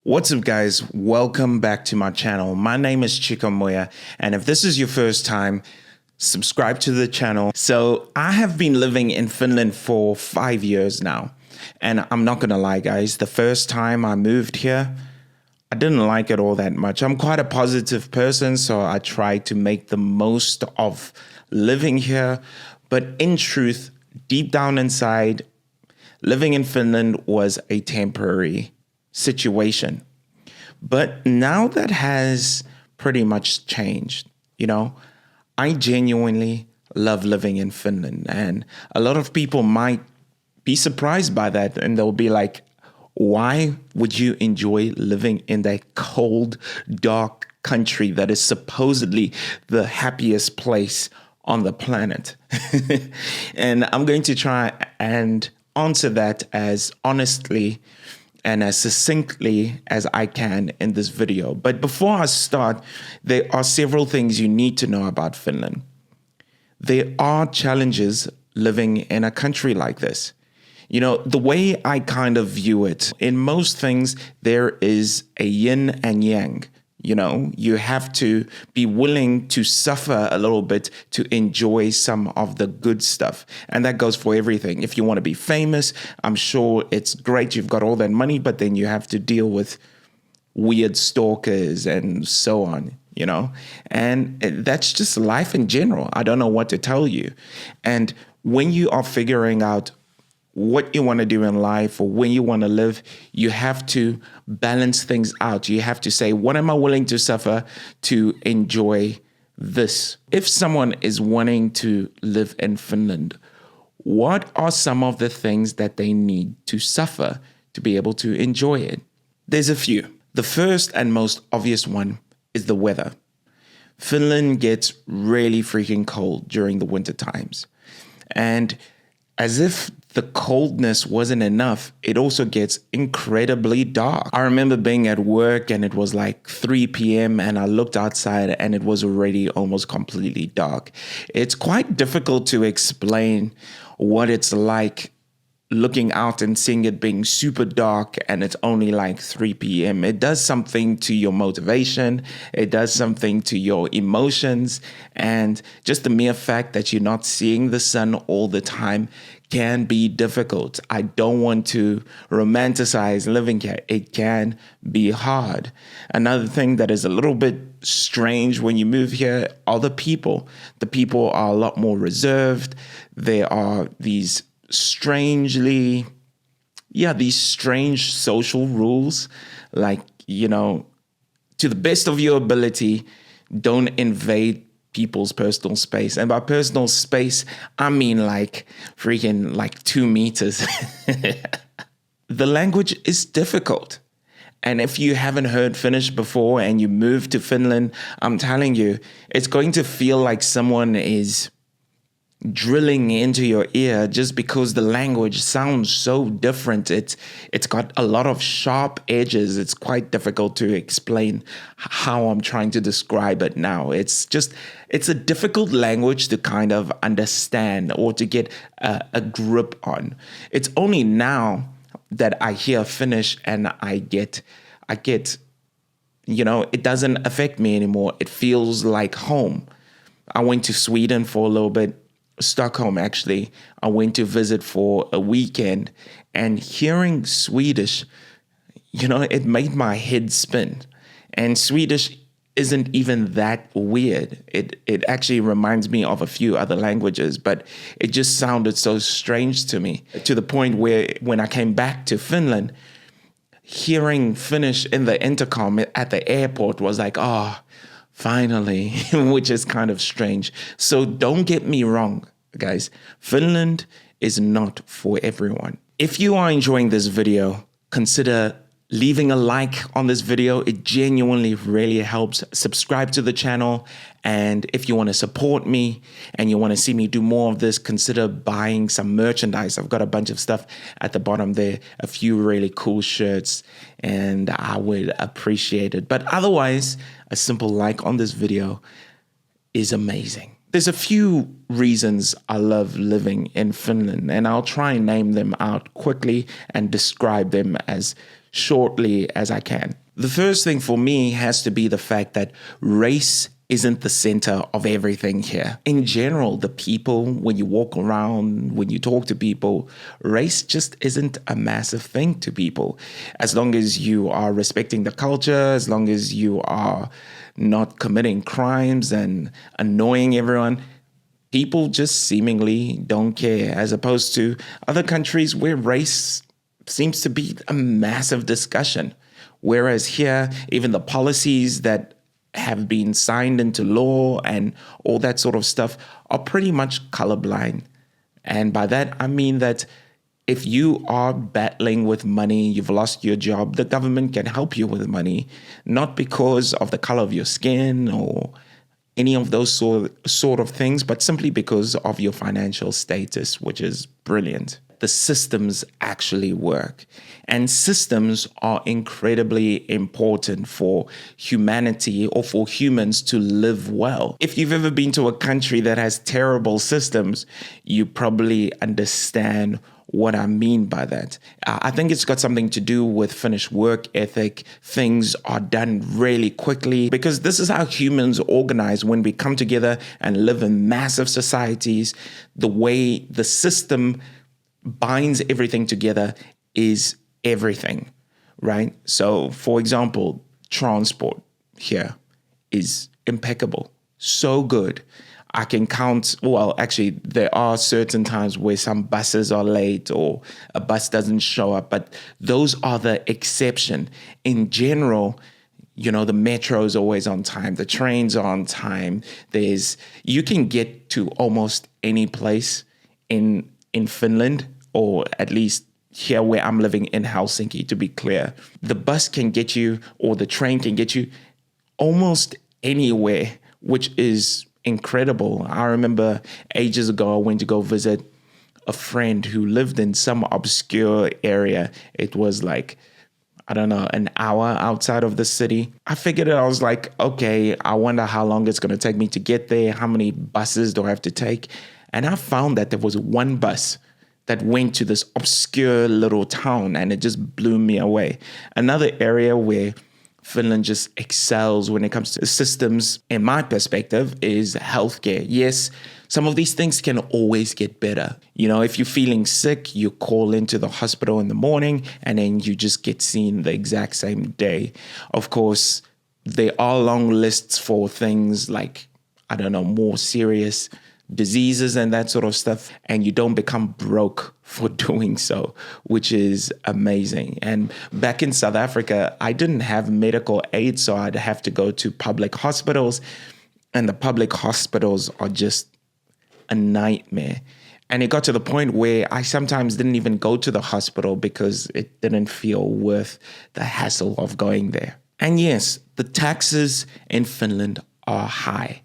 What's up, guys? Welcome back to my channel. My name is Chico Moya, and if this is your first time, subscribe to the channel. So I have been living in Finland for 5 years now, and I'm not gonna lie, guys, the first time I moved here, I didn't like it all that much. I'm quite a positive person, so I try to make the most of living here. But in truth, deep down inside, living in Finland was a temporary situation. But now that has pretty much changed. I genuinely love living in Finland, and a lot of people might be surprised by that, and they'll be like, why would you enjoy living in that cold, dark country that is supposedly the happiest place on the planet? And I'm going to try and answer that as honestly and as succinctly as I can in this video. But before I start, there are several things you need to know about Finland. There are challenges living in a country like this. The way I kind of view it, in most things, there is a yin and yang. You have to be willing to suffer a little bit to enjoy some of the good stuff. And that goes for everything. If you want to be famous, I'm sure it's great. You've got all that money, but then you have to deal with weird stalkers and so on, and that's just life in general. I don't know what to tell you. And when you are figuring out what you want to do in life or when you want to live, you have to balance things out. You have to say, what am I willing to suffer to enjoy this? If someone is wanting to live in Finland, what are some of the things that they need to suffer to be able to enjoy it? There's a few. The first and most obvious one is the weather. Finland gets really freaking cold during the winter times. And as if the coldness wasn't enough, it also gets incredibly dark. I remember being at work and it was like 3 p.m. and I looked outside and it was already almost completely dark. It's quite difficult to explain what it's like looking out and seeing it being super dark and it's only like 3 p.m. It does something to your motivation. It does something to your emotions. And just the mere fact that you're not seeing the sun all the time can be difficult. I don't want to romanticize living here. It can be hard. Another thing that is a little bit strange when you move here are the people. The people are a lot more reserved. There are these strange social rules, like, to the best of your ability, don't invade people's personal space. And by personal space, I mean like freaking like 2 meters. The language is difficult. And if you haven't heard Finnish before and you move to Finland, I'm telling you, it's going to feel like someone is drilling into your ear just because the language sounds so different. It's got a lot of sharp edges. It's quite difficult to explain how I'm trying to describe it now. It's a difficult language to kind of understand or to get a grip on. It's only now that I hear Finnish and I get it doesn't affect me anymore. It feels like home. I went to Sweden for a little bit. Stockholm, actually. I went to visit for a weekend, and hearing Swedish, it made my head spin. And Swedish isn't even that weird. It actually reminds me of a few other languages, but it just sounded so strange to me, to the point where when I came back to Finland, hearing Finnish in the intercom at the airport was like, finally, which is kind of strange. So don't get me wrong, guys. Finland is not for everyone. If you are enjoying this video, consider leaving a like on this video. It genuinely really helps. Subscribe to the channel. And if you want to support me and you want to see me do more of this, consider buying some merchandise. I've got a bunch of stuff at the bottom there, a few really cool shirts, and I would appreciate it. But otherwise, a simple like on this video is amazing. There's a few reasons I love living in Finland, and I'll try and name them out quickly and describe them as shortly as I can. The first thing for me has to be the fact that race isn't the center of everything here. In general, the people, when you walk around, when you talk to people, race just isn't a massive thing to people. As long as you are respecting the culture, as long as you are not committing crimes and annoying everyone, people just seemingly don't care, as opposed to other countries where race seems to be a massive discussion. Whereas here, even the policies that have been signed into law and all that sort of stuff are pretty much colorblind. And by that, I mean that if you are battling with money, you've lost your job, the government can help you with money, not because of the color of your skin or any of those sort of things, but simply because of your financial status, which is brilliant. The systems actually work. And systems are incredibly important for humanity or for humans to live well. If you've ever been to a country that has terrible systems, you probably understand what I mean by that. I think it's got something to do with Finnish work ethic. Things are done really quickly because this is how humans organize when we come together and live in massive societies. The way the system binds everything together is everything, right? So, for example, transport here is impeccable, so good. I can count, well, actually, there are certain times where some buses are late or a bus doesn't show up, but those are the exception. In general, you know, the metro is always on time. The trains are on time. You can get to almost any place in Finland, or at least here where I'm living in Helsinki, to be clear. The bus can get you, or the train can get you almost anywhere, which is incredible. I remember ages ago, I went to go visit a friend who lived in some obscure area. It was like, I don't know, an hour outside of the city. I figured it, I was like, okay, I wonder how long it's going to take me to get there. How many buses do I have to take? And I found that there was one bus that went to this obscure little town, and it just blew me away. Another area where Finland just excels when it comes to systems, in my perspective, is healthcare. Yes, some of these things can always get better. You know, if you're feeling sick, you call into the hospital in the morning and then you just get seen the exact same day. Of course, there are long lists for things like, I don't know, more serious diseases and that sort of stuff, and you don't become broke for doing so, which is amazing. And back in South Africa, I didn't have medical aid, so I'd have to go to public hospitals, and the public hospitals are just a nightmare. And it got to the point where I sometimes didn't even go to the hospital because it didn't feel worth the hassle of going there. And yes, the taxes in Finland are high.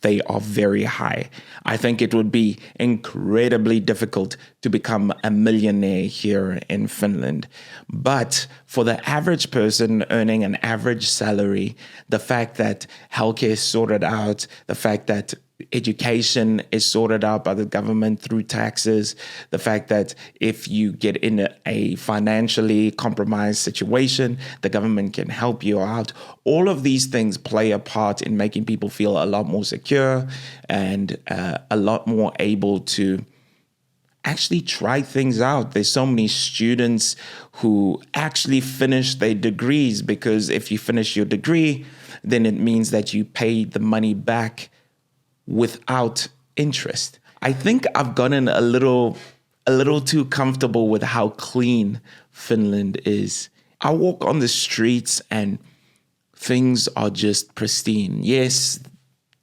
They are very high. I think it would be incredibly difficult to become a millionaire here in Finland. But for the average person earning an average salary, the fact that healthcare is sorted out, the fact that education is sorted out by the government through taxes, the fact that if you get in a financially compromised situation, the government can help you out. All of these things play a part in making people feel a lot more secure and a lot more able to actually try things out. There's so many students who actually finish their degrees because if you finish your degree, then it means that you pay the money back without interest. I think I've gotten a little too comfortable with how clean Finland is. I walk on the streets and things are just pristine. Yes,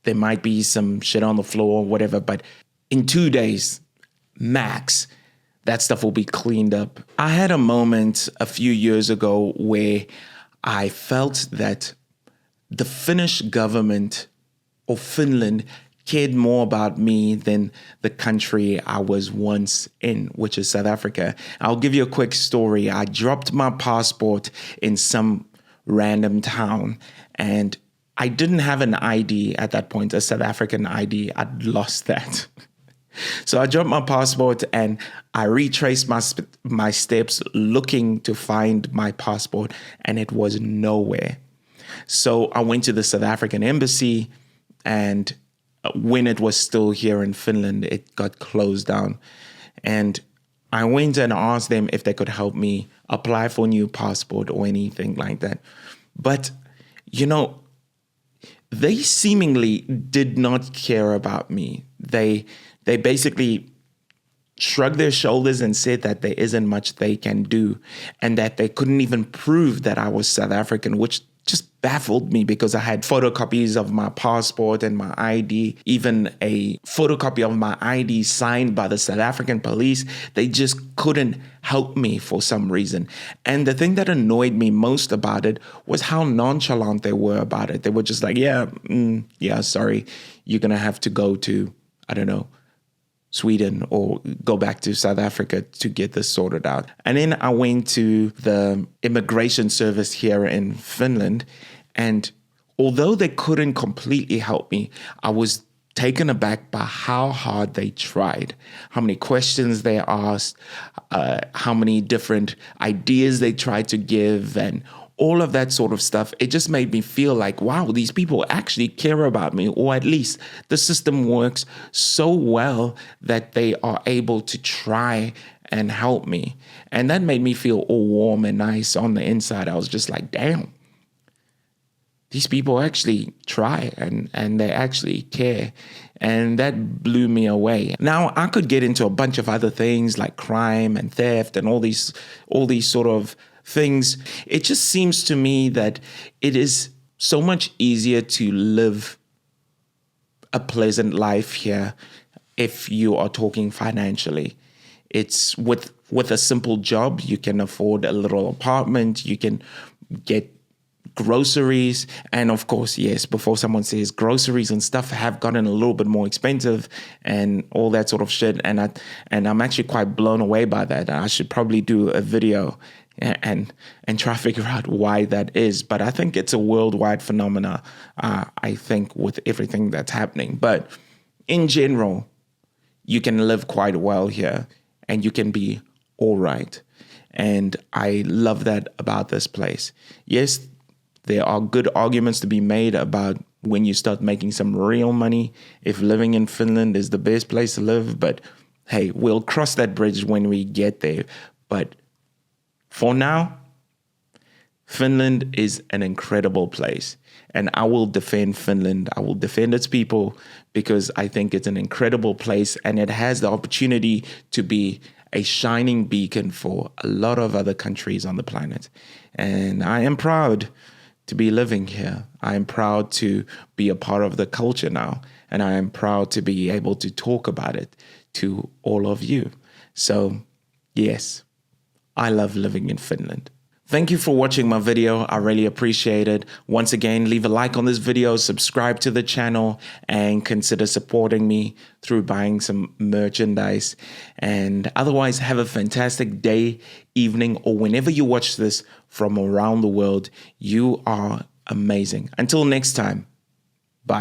there might be some shit on the floor or whatever, but in 2 days, max, that stuff will be cleaned up. I had a moment a few years ago where I felt that the Finnish government or Finland cared more about me than the country I was once in, which is South Africa. I'll give you a quick story. I dropped my passport in some random town and I didn't have an ID at that point, a South African ID. I'd lost that. So I dropped my passport and I retraced my steps looking to find my passport, and it was nowhere. So I went to the South African embassy, and when it was still here in Finland, it got closed down. And I went and asked them if they could help me apply for a new passport or anything like that. But, you know, they seemingly did not care about me. They basically shrugged their shoulders and said that there isn't much they can do, and that they couldn't even prove that I was South African, which just baffled me because I had photocopies of my passport and my ID, even a photocopy of my ID signed by the South African police. They just couldn't help me for some reason. And the thing that annoyed me most about it was how nonchalant they were about it. They were just like, yeah, sorry, you're going to have to go to, I don't know, Sweden or go back to South Africa to get this sorted out. And then I went to the immigration service here in Finland. And although they couldn't completely help me, I was taken aback by how hard they tried, how many questions they asked, how many different ideas they tried to give, and all of that sort of stuff. It just made me feel like, wow, these people actually care about me, or at least the system works so well that they are able to try and help me. And that made me feel all warm and nice on the inside. I was just like, damn, these people actually try and they actually care. And that blew me away. Now, I could get into a bunch of other things like crime and theft and all these sort of things. It just seems to me that it is so much easier to live a pleasant life here if you are talking financially. It's with a simple job, you can afford a little apartment, you can get groceries. And of course, yes, before someone says, groceries and stuff have gotten a little bit more expensive and all that sort of shit. And I'm actually quite blown away by that. I should probably do a video and try to figure out why that is. But I think it's a worldwide phenomena, I think, with everything that's happening. But in general, you can live quite well here and you can be all right. And I love that about this place. Yes, there are good arguments to be made about when you start making some real money, if living in Finland is the best place to live. But hey, we'll cross that bridge when we get there. But for now, Finland is an incredible place. And I will defend Finland. I will defend its people because I think it's an incredible place and it has the opportunity to be a shining beacon for a lot of other countries on the planet. And I am proud to be living here. I am proud to be a part of the culture now. And I am proud to be able to talk about it to all of you. So, yes, I love living in Finland. Thank you for watching my video. I really appreciate it. Once again, leave a like on this video, subscribe to the channel, and consider supporting me through buying some merchandise. And otherwise, have a fantastic day, evening, or whenever you watch this from around the world. You are amazing. Until next time,